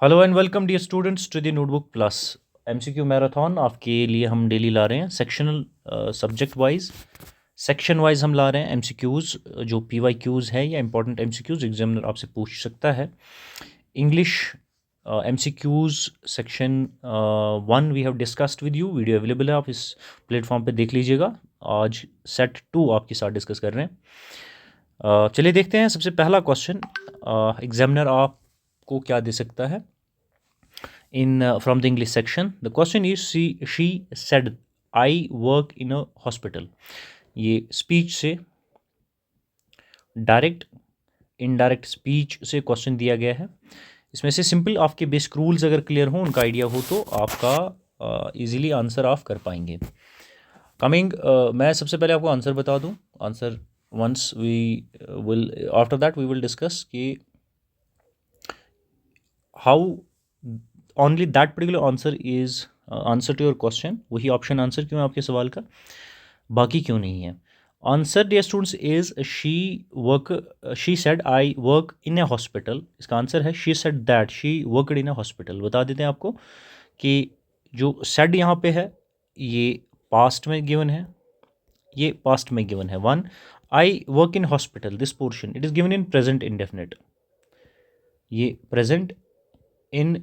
Hello and welcome dear students to the notebook plus MCQ marathon आपके लिए हम daily ला रहे हैं sectional subject wise section wise हम ला रहे हैं एमसीक्यूज़ जो पीवाईक्यूज़ है या इंपॉर्टेंट एमसीक्यूज़ एग्जामिनर आपसे पूछ सकता है। English MCQs section 1 we have discussed with you, video available है, आप इस प्लेटफॉर्म पे देख लीजिएगा। आज सेट 2 आपके साथ डिस्कस कर रहे हैं। चलिए देखते हैं सबसे पहला क्वेश्चन एग्जामिनर आपको क्या दे सकता है in from the English section. The question is she said I work in a hospital. ये स्पीच से डायरेक्ट इनडायरेक्ट स्पीच से क्वेश्चन दिया गया है। इसमें से सिंपल आपके बेसिक रूल्स अगर क्लियर हो, उनका आइडिया हो तो आपका इजीली आंसर आप कर पाएंगे। कमिंग मैं सबसे पहले आपको आंसर बता दूं। Answer once we will after that we will discuss कि how only that particular answer is answer to your question. वही ऑप्शन आंसर क्यों है आपके सवाल का, बाकी क्यों नहीं है। Answer dear students is she said I work in a hospital. इसका आंसर है she said that she worked in a hospital. बता देते हैं आपको कि जो सेड यहाँ पे है ये पास्ट में गिवन है, ये पास्ट में गिवन है। One, I work in hospital, this portion it is given in present indefinite, ये प्रेजेंट इन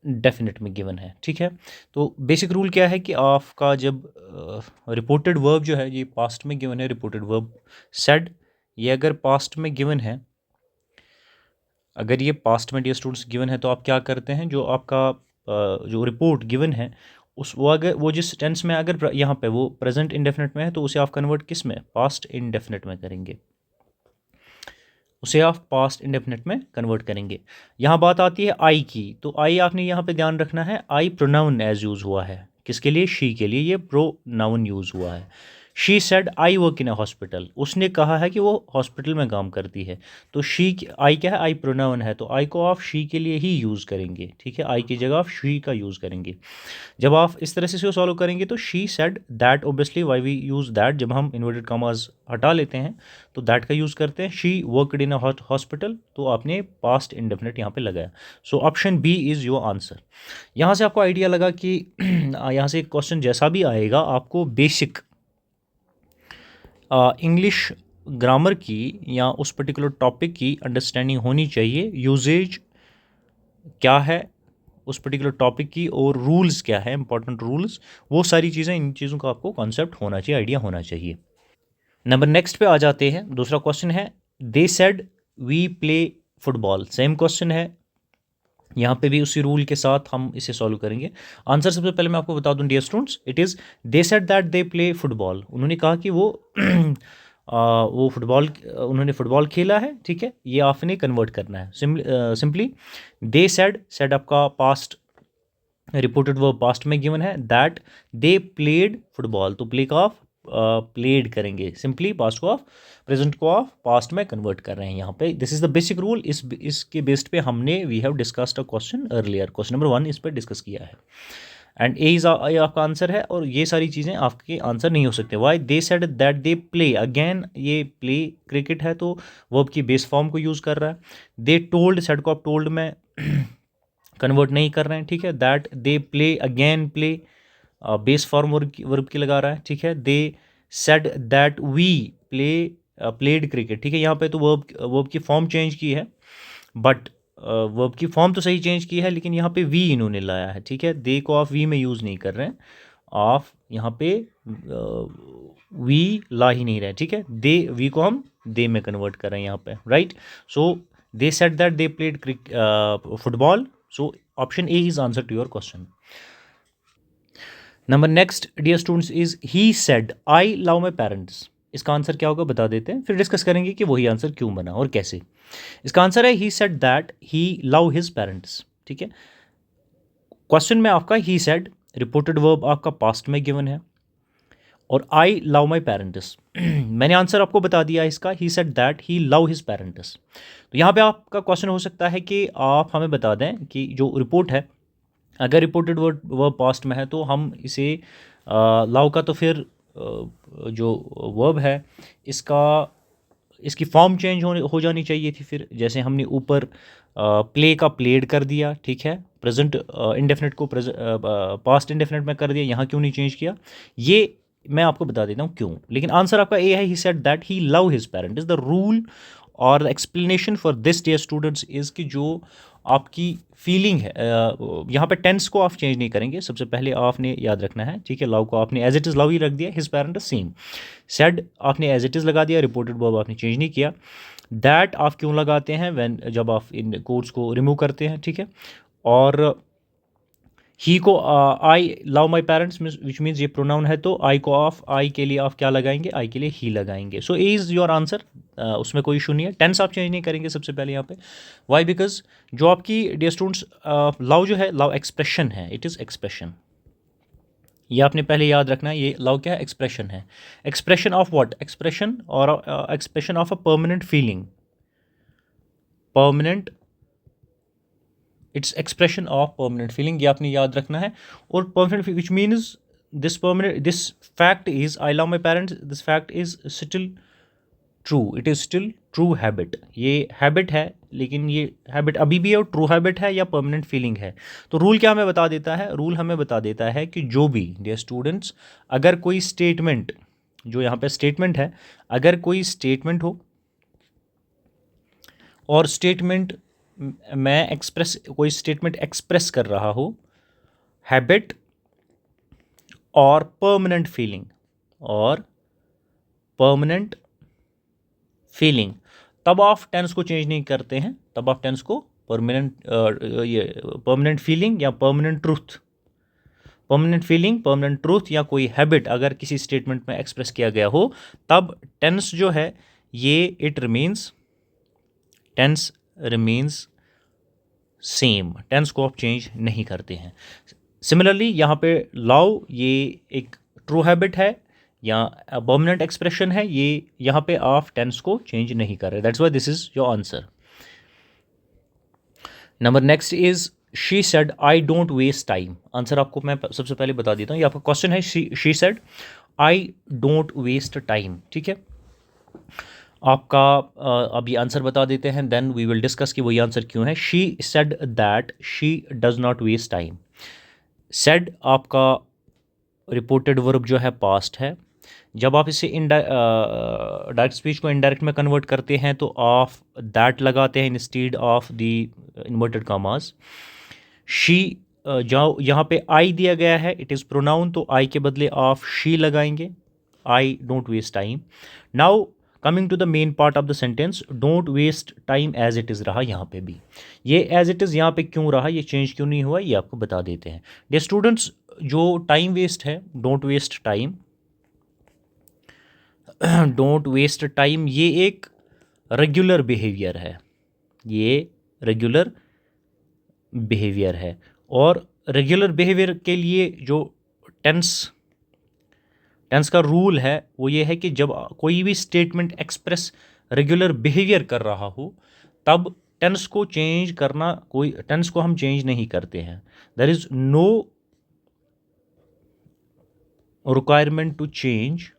डेफिनेट में गिवन है। ठीक है, तो बेसिक रूल क्या है कि आपका जब रिपोर्टेड वर्ब जो है ये पास्ट में गिवन है, रिपोर्टेड वर्ब सेड, ये अगर पास्ट में गिवन है, अगर ये पास्ट में डियर स्टूडेंट्स गिवन है तो आप क्या करते हैं, जो आपका जो रिपोर्ट गिवन है उस वो अगर वो जिस टेंस में अगर यहाँ पे वो प्रेजेंट इंडेफिनिट में है तो उसे आप कन्वर्ट किस में, पास्ट इंडेफिनिट में करेंगे, उसे आप पास्ट इंडेफिनिट में कन्वर्ट करेंगे। यहाँ बात आती है आई की, तो आई आपने यहाँ पे ध्यान रखना है, आई प्रोनाउन एज यूज़ हुआ है, किसके लिए, शी के लिए, ये प्रोनाउन यूज़ हुआ है। She said I work in a hospital, उसने कहा है कि वो हॉस्पिटल में काम करती है, तो शी आई क्या है, आई प्रोनाउन है, तो आई को आप शी के लिए ही यूज़ करेंगे। ठीक है, आई की जगह आप शी का यूज़ करेंगे। जब आप इस तरह से सॉल्व करेंगे तो she said that, obviously why we use that, जब हम इन्वर्टेड कॉमास हटा लेते हैं तो दैट का यूज़ करते हैं। She worked in a hospital, तो आपने पास्ट इंडेफिनिट यहाँ पे लगाया। So option B is your answer. यहाँ से आपको आइडिया लगा कि यहाँ से क्वेश्चन जैसा भी आएगा आपको बेसिक इंग्लिश ग्रामर की या उस पर्टिकुलर टॉपिक की अंडरस्टैंडिंग होनी चाहिए, यूजेज क्या है उस पर्टिकुलर टॉपिक की और रूल्स क्या है, इंपॉर्टेंट रूल्स, वो सारी चीज़ें, इन चीज़ों का आपको कॉन्सेप्ट होना चाहिए, आइडिया होना चाहिए। नंबर नेक्स्ट पे आ जाते हैं। दूसरा क्वेश्चन है they said we play football. Same question है, यहाँ पे भी उसी रूल के साथ हम इसे सॉल्व करेंगे। आंसर सबसे पहले मैं आपको बता दूं dear students, it is they said that they play football. उन्होंने कहा कि वो वो फुटबॉल, उन्होंने फुटबॉल खेला है। ठीक है, ये आपने कन्वर्ट करना है सिंपली। दे सेड आपका पास्ट रिपोर्टेड वर्ब पास्ट में गिवन है, दैट दे प्लेड फुटबॉल, तो प्ले का ऑफ प्लेड करेंगे, सिंपली पास्ट को ऑफ प्रेजेंट को ऑफ पास्ट में कन्वर्ट कर रहे हैं यहाँ पे। This is the basic rule. इसके बेस्ड पे हमने we have discussed a question earlier, question number 1 इस पर डिस्कस किया है, एंड ए इज आपका आंसर है। और ये सारी चीज़ें आपके आंसर नहीं हो सकते। Why, they said that they play, again ये प्ले क्रिकेट है तो वर्ब की बेस फॉर्म को यूज़ कर रहा है। दे टोल्ड, सेड को आप टोल्ड में कन्वर्ट नहीं कर रहे हैं। ठीक है, that they play, again play base form verb की लगा रहा है। ठीक है, they said that we play played cricket. ठीक है, यहाँ पे तो वर्ब की फॉर्म चेंज की है, बट वर्ब की फॉर्म तो सही चेंज की है, लेकिन यहाँ पे वी इन्होंने लाया है। ठीक है, दे को आप वी में यूज़ नहीं कर रहे हैं, आप यहाँ पे वी ला ही नहीं रहे। ठीक है, दे वी को हम दे में कन्वर्ट कर रहे हैं यहाँ पे, right. So they said that they played football, so option A is answer to your question. Number next dear students is he said I love my parents. इसका आंसर क्या होगा बता देते हैं, फिर डिस्कस करेंगे कि वही आंसर क्यों बना और कैसे। इसका आंसर है he said that he love his parents. ठीक है, क्वेश्चन में आपका ही सेड, रिपोर्टेड वर्ब आपका पास्ट में गिवन है, और आई लव माई पेरेंट्स मैंने आंसर आपको बता दिया इसका, ही said that he love his parents. तो यहाँ पे आपका क्वेश्चन हो सकता है कि आप हमें बता दें कि जो रिपोर्ट है, अगर रिपोर्टेड वर्ब पास्ट में है तो हम इसे लव का तो फिर जो वर्ब है इसका, इसकी फॉर्म चेंज हो जानी चाहिए थी। फिर जैसे हमने ऊपर प्ले का प्लेड कर दिया, ठीक है, प्रेजेंट इंडेफिनिट को पास्ट इंडेफिनिट में कर दिया, यहाँ क्यों नहीं चेंज किया, ये मैं आपको बता देता हूँ क्यों। लेकिन आंसर आपका ए है, he said that he love his parent is the rule और the explanation for this dear students is कि जो आपकी फीलिंग है, यहाँ पे टेंस को आप चेंज नहीं करेंगे, सबसे पहले आपने याद रखना है, ठीक है, लव को आपने एज इट इज़ लव ही रख दिया, हिज पेरेंट सेम, सेड आपने एज इट इज़ लगा दिया, रिपोर्टेड वर्ब आपने चेंज नहीं किया, दैट आप क्यों लगाते हैं व्हेन जब आप इन कोड्स को रिमूव करते हैं, ठीक है, और ही को आई love my parents which means ये प्रोनाउन है, तो आई को ऑफ, आई के लिए आप क्या लगाएंगे, आई के लिए ही लगाएंगे, सो ए इज़ योर आंसर, उसमें कोई इशू नहीं है। टेंस आप चेंज नहीं करेंगे सबसे पहले यहाँ पे, वाई, बिकॉज जो आपकी डियर स्टूडेंट्स लव जो है, लव एक्सप्रेशन है, इट इज़ एक्सप्रेशन, ये आपने पहले याद रखना है, ये लव क्या है, एक्सप्रेशन है, एक्सप्रेशन ऑफ व्हाट, एक्सप्रेशन और expression of a permanent feeling, permanent, its expression of permanent feeling, ये आपने याद रखना है। और permanent which means this permanent, this fact is I love my parents, this fact is still true, it is still true habit, ये habit है, लेकिन ये हैबिट अभी भी है, और ट्रू हैबिट है या परमानेंट फीलिंग है। तो रूल क्या हमें बता देता है, रूल हमें बता देता है कि जो भी डियर स्टूडेंट्स, अगर कोई स्टेटमेंट, जो यहाँ पे स्टेटमेंट है, अगर कोई स्टेटमेंट हो और स्टेटमेंट मैं एक्सप्रेस, कोई स्टेटमेंट एक्सप्रेस कर रहा हो हैबिट और परमानेंट फीलिंग, और परमानेंट फीलिंग, तब आप टेंस को चेंज नहीं करते हैं, तब आप टेंस को परमानेंट, ये परमानेंट फीलिंग या permanent truth, permanent feeling, permanent truth या कोई हैबिट अगर किसी स्टेटमेंट में एक्सप्रेस किया गया हो, तब टेंस जो है ये it remains, tense remains same, tense को आप चेंज नहीं करते हैं। सिमिलरली यहाँ पे लव ये एक ट्रू हैबिट है या परमानेंट एक्सप्रेशन है, ये यहाँ पे आप टेंस को चेंज नहीं कर रहे, that's why this is your answer. Number next is she said I don't waste time, answer आपको मैं सबसे पहले बता देता हूँ, ये आपका क्वेश्चन है, she said I don't waste time, ठीक है, आपका अब ये आंसर बता देते हैं, देन वी विल डिस्कस कि वही आंसर क्यों है। She said that she does not waste time, said आपका रिपोर्टेड वर्ब जो है पास्ट है, जब आप इसे डायरेक्ट स्पीच को इनडायरेक्ट में कन्वर्ट करते हैं तो आप दैट लगाते हैं instead of the inverted commas. She जो यहाँ पे आई दिया गया है, इट इज़ प्रोनाउन, तो आई के बदले आप शी लगाएंगे, I don't waste time. Now coming to the main part of the sentence, don't waste time as it is रहा यहाँ पे भी, ये एज इट इज़ यहाँ पे क्यों रहा, ये चेंज क्यों नहीं हुआ, ये आपको बता देते हैं। डियर स्टूडेंट्स, जो टाइम वेस्ट है, don't waste time, don't waste time, ये एक रेगुलर बिहेवियर है, ये रेगुलर बिहेवियर है, और रेगुलर बिहेवियर के लिए जो टेंस का रूल है वो ये है कि जब कोई भी स्टेटमेंट एक्सप्रेस रेगुलर बिहेवियर कर रहा हो, तब टेंस को चेंज करना, कोई टेंस को हम चेंज नहीं करते हैं, there is no requirement to change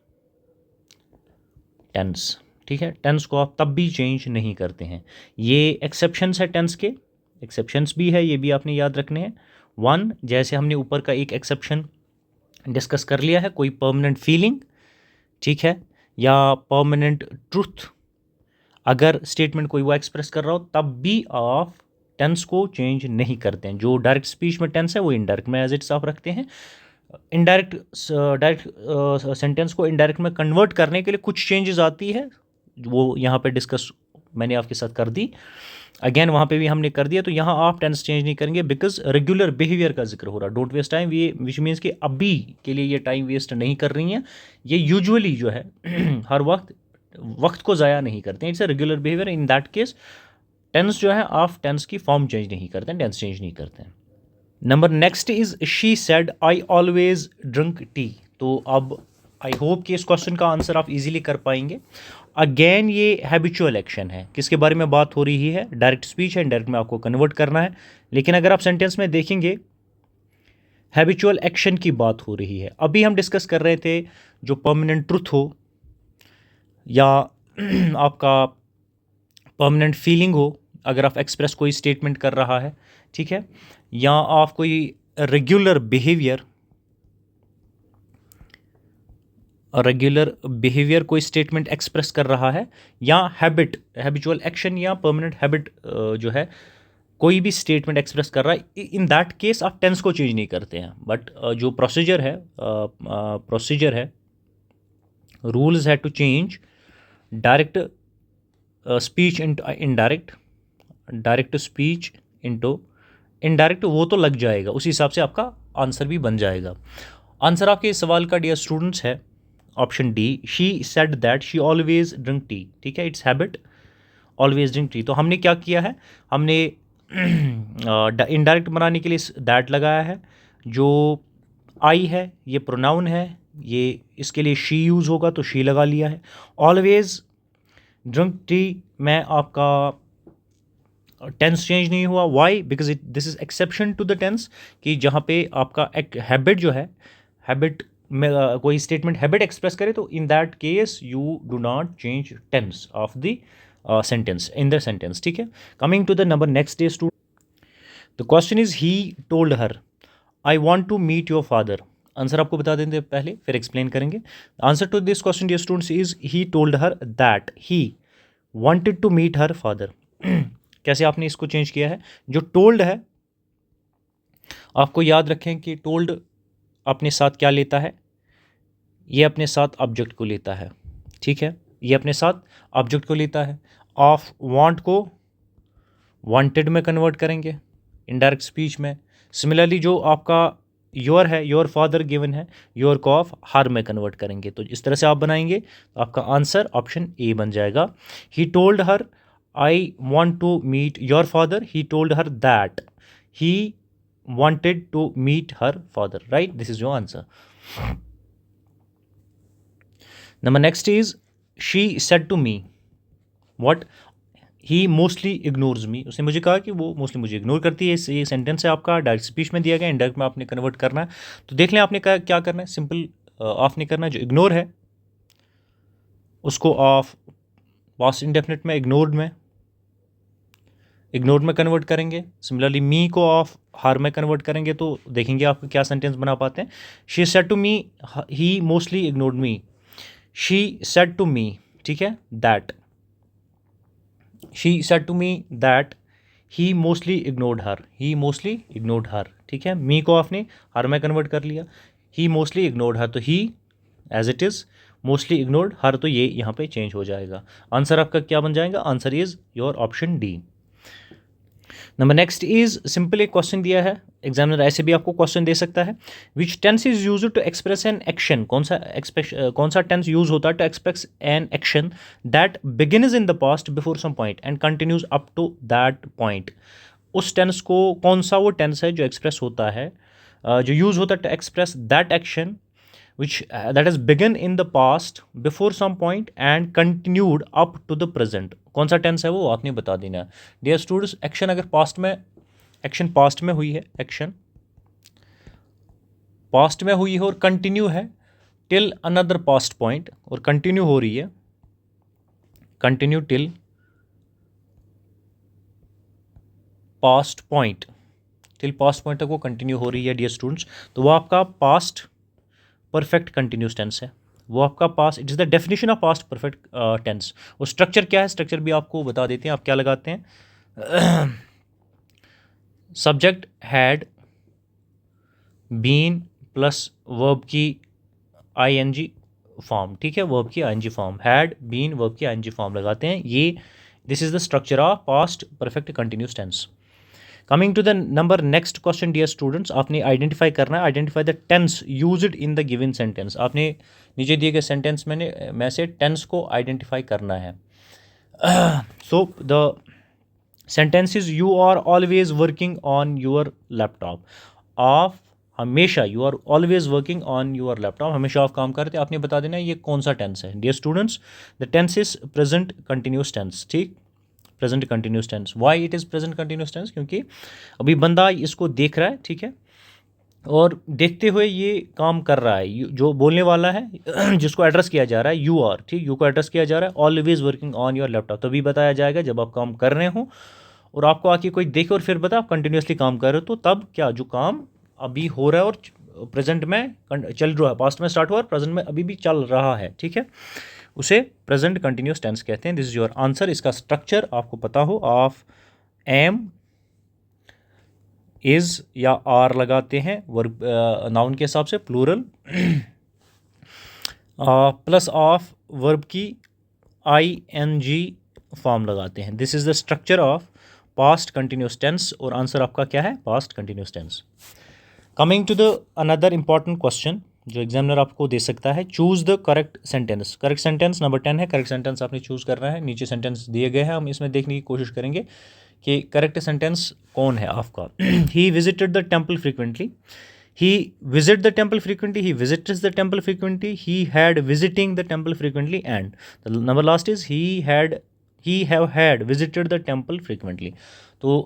tense, ठीक है, टेंस को आप तब भी चेंज नहीं करते हैं। ये एक्सेप्शंस है टेंस के, एक्सेप्शंस भी है, ये भी आपने याद रखने हैं। वन, जैसे हमने ऊपर का एक एक्सेप्शन डिस्कस कर लिया है, कोई परमानेंट फीलिंग, ठीक है, या परमानेंट ट्रूथ, अगर स्टेटमेंट कोई वो एक्सप्रेस कर रहा हो, तब भी आप टेंस को चेंज नहीं करते हैं। जो डायरेक्ट स्पीच में टेंस है वो इनडायरेक्ट में एज इट्स आप रखते हैं। डायरेक्ट सेंटेंस को इनडायरेक्ट में कन्वर्ट करने के लिए कुछ चेंजेस आती है, वो यहाँ पे डिस्कस मैंने आपके साथ कर दी, अगेन वहाँ पे भी हमने कर दिया, तो यहाँ आप टेंस चेंज नहीं करेंगे बिकॉज रेगुलर बिहेवियर का जिक्र हो रहा है। डोंट वेस्ट टाइम, ये विच मीन्स कि अभी के लिए ये टाइम वेस्ट नहीं कर रही हैं, ये यूजुअली जो है हर वक्त को ज़ाया नहीं करते हैं, it's a regular behaviour. In that case tense जो है आप टेंस की फॉर्म चेंज नहीं करते हैं, टेंस चेंज नहीं करते हैं। Number next is she said I always drink tea, तो अब आई होप कि इस क्वेश्चन का आंसर आप इजीली कर पाएंगे। अगेन ये हैबिचुअल एक्शन है, किसके बारे में बात हो रही है, डायरेक्ट स्पीच है, इनडायरेक्ट में आपको कन्वर्ट करना है, लेकिन अगर आप सेंटेंस में देखेंगे हैबिचुअल एक्शन की बात हो रही है। अभी हम डिस्कस कर रहे थे जो परमानेंट ट्रुथ हो या आपका परमानेंट फीलिंग हो, अगर आप एक्सप्रेस कोई स्टेटमेंट कर रहा है, ठीक है, या आप कोई रेगुलर बिहेवियर कोई स्टेटमेंट एक्सप्रेस कर रहा है, या हैबिचुअल एक्शन या परमानेंट हैबिट जो है कोई भी स्टेटमेंट एक्सप्रेस कर रहा है, इन दैट केस आप टेंस को चेंज नहीं करते हैं। बट जो प्रोसीजर है रूल्स है to change direct speech into indirect, direct speech into indirect, वो तो लग जाएगा, उसी हिसाब से आपका आंसर भी बन जाएगा। आंसर आपके इस सवाल का डियर स्टूडेंट्स है option D, she said that she always drink tea. ठीक है, it's habit always drink tea. तो हमने क्या किया है, हमने इनडायरेक्ट बनाने के लिए दैट लगाया है, जो आई है ये प्रोनाउन है, ये इसके लिए शी यूज़ होगा तो शी लगा लिया है। ऑलवेज ड्रिंक टी में आपका टेंस चेंज नहीं हुआ, why, because this is exception to the tense, कि जहाँ पे आपका एक हैबिट जो है, हैबिट में कोई स्टेटमेंट हैबिट एक्सप्रेस करे तो in that case you do not change tense of the sentence in the sentence. ठीक है, coming to the number next dear student, the question is he told her I want to meet your father. Answer आपको बता देंगे पहले, फिर explain करेंगे। Answer to this question dear students is he told her that he wanted to meet her father. कैसे आपने इसको change किया है, जो टोल्ड है आपको याद रखें कि टोल्ड अपने साथ क्या लेता है, ये अपने साथ ऑब्जेक्ट को लेता है। ठीक है, ये अपने साथ ऑब्जेक्ट को लेता है। ऑफ वांट को वांटेड में कन्वर्ट करेंगे इनडायरेक्ट स्पीच में। सिमिलरली जो आपका योर है, योर फादर गिवन है, योर को ऑफ हर में कन्वर्ट करेंगे। तो इस तरह से आप बनाएंगे तो आपका आंसर ऑप्शन ए बन जाएगा। He told her I want to meet your father, he told her that he wanted to meet her father, right? This is your answer. Number next is she said to me what, he mostly ignores me। उसने मुझे कहा कि वो mostly मुझे ignore करती है। ये sentence है आपका, डायरेक्ट स्पीच में दिया गया, इनडायरेक्ट में आपने कन्वर्ट करना है। तो देख लें आपने क्या करना है, सिंपल आपने करना है, जो इग्नोर है उसको ऑफ पास्ट इंडेफिनिट में इग्नोर्ड में कन्वर्ट करेंगे। सिमिलरली मी को ऑफ हर में कन्वर्ट करेंगे तो देखेंगे आप क्या सेंटेंस बना पाते हैं। She said to me he mostly ignored me, she said to me, ठीक है, that she said to me that he mostly ignored her, ठीक है। मी को आपने हर में कन्वर्ट कर लिया, ही मोस्टली इग्नोर्ड हर, तो he as it is, mostly ignored her, तो ये यहाँ पे चेंज हो जाएगा। आंसर आपका क्या बन जाएगा, answer is your option D. Number next is simple एक क्वेश्चन दिया है, एग्जामिनर ऐसे भी आपको क्वेश्चन दे सकता है। Which tense is used to express an action, कौन सा टेंस यूज होता है to express an action that begins in the past before some point and continues up to that point. उस टेंस को, कौन सा वो टेंस है जो एक्सप्रेस होता है, जो यूज होता है to express that action which that has begun in the past before some point and continued up to the present। कौन सा टेंस है वो आपने बता देना है। डियर स्टूडेंट्स, एक्शन अगर पास्ट में हुई है, एक्शन पास्ट में हुई है और कंटिन्यू है टिल अनदर पास्ट पॉइंट, और कंटिन्यू हो रही है, कंटिन्यू टिल पास्ट पॉइंट तक वो कंटिन्यू हो रही है डियर स्टूडेंट्स, तो वो आपका पास्ट परफेक्ट कंटिन्यूस टेंस है। वो आपका past, it is the definition of past perfect tense. और स्ट्रक्चर क्या है, स्ट्रक्चर भी आपको बता देते हैं। आप क्या लगाते हैं, subject had been plus verb की आईएनजी फॉर्म, ठीक है, वर्ब की ING form, had been verb की आईएनजी फॉर्म लगाते हैं। ये this is the structure of past perfect continuous tense. Coming to the number next question dear students, आपने identify करना है, identify the tense used in the given sentence. आपने नीचे दिए गए सेंटेंस में से टेंस को आइडेंटिफाई करना है। So the sentence is you are always working on your laptop. आप हमेशा, you are always working on your laptop, हमेशा आप काम करते हैं। आपने बता देना है ये कौन सा टेंस है। Dear students, the tense is present continuous tense, ठीक, present continuous tense. Why it is present continuous tense, क्योंकि अभी बंदा इसको देख रहा है, ठीक है, और देखते हुए ये काम कर रहा है। जो बोलने वाला है जिसको एड्रेस किया जा रहा है, यू आर, ठीक, यू को एड्रेस किया जा रहा है, always working on your laptop, तभी बताया जाएगा जब आप काम कर रहे हो और आपको आके कोई देखे और फिर बता आप कंटिन्यूसली काम कर रहे हो, तो तब क्या, जो काम अभी हो रहा है और प्रेजेंट में चल रहा है, पास्ट में स्टार्ट हुआ और प्रेजेंट में अभी भी चल रहा है, ठीक है, उसे प्रेजेंट कंटिन्यूस टेंस कहते हैं। This is your answer. इसका स्ट्रक्चर आपको पता हो, ऑफ एम, इज या आर लगाते हैं वर्ब नाउन के हिसाब से, प्लूरल, प्लस ऑफ वर्ब की ING फॉर्म लगाते हैं। This is the structure of past continuous tense, और आंसर आपका क्या है, past continuous tense. Coming to the another important question जो एग्जामिनर आपको दे सकता है, choose the correct sentence. Correct sentence number 10 है, करेक्ट सेंटेंस आपने चूज करना है। नीचे सेंटेंस दिए गए हैं, हम इसमें देखने की कोशिश करेंगे कि करेक्ट सेंटेंस कौन है आपका। He visited the temple frequently, he visit the temple frequently, he visits the temple frequently, he had visiting the temple frequently, and the number last is he have had visited the temple frequently। तो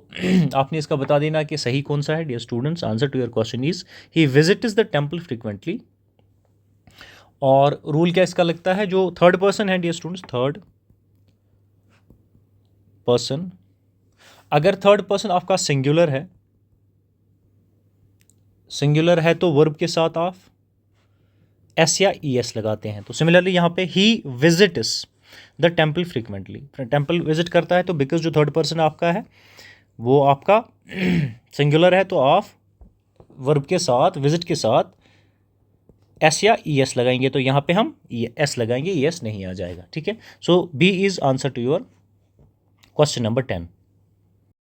आपने इसका बता देना कि सही कौन सा है dear students. Answer to your question is he visits the temple frequently. और रूल क्या इसका लगता है, जो थर्ड पर्सन है डियर स्टूडेंट्स, थर्ड पर्सन, अगर थर्ड पर्सन आपका सिंगुलर है, सिंगुलर है तो वर्ब के साथ आप एस या ES लगाते हैं। तो सिमिलरली यहाँ पे he visits the temple frequently, temple visit करता है, तो बिकॉज जो थर्ड पर्सन आपका है वो आपका सिंगुलर है, तो आप वर्ब के साथ, विजिट के साथ एस या ES लगाएंगे। तो यहाँ पे हम एस लगाएंगे, ES नहीं आ जाएगा, ठीक है। So B is answer to your question number 10।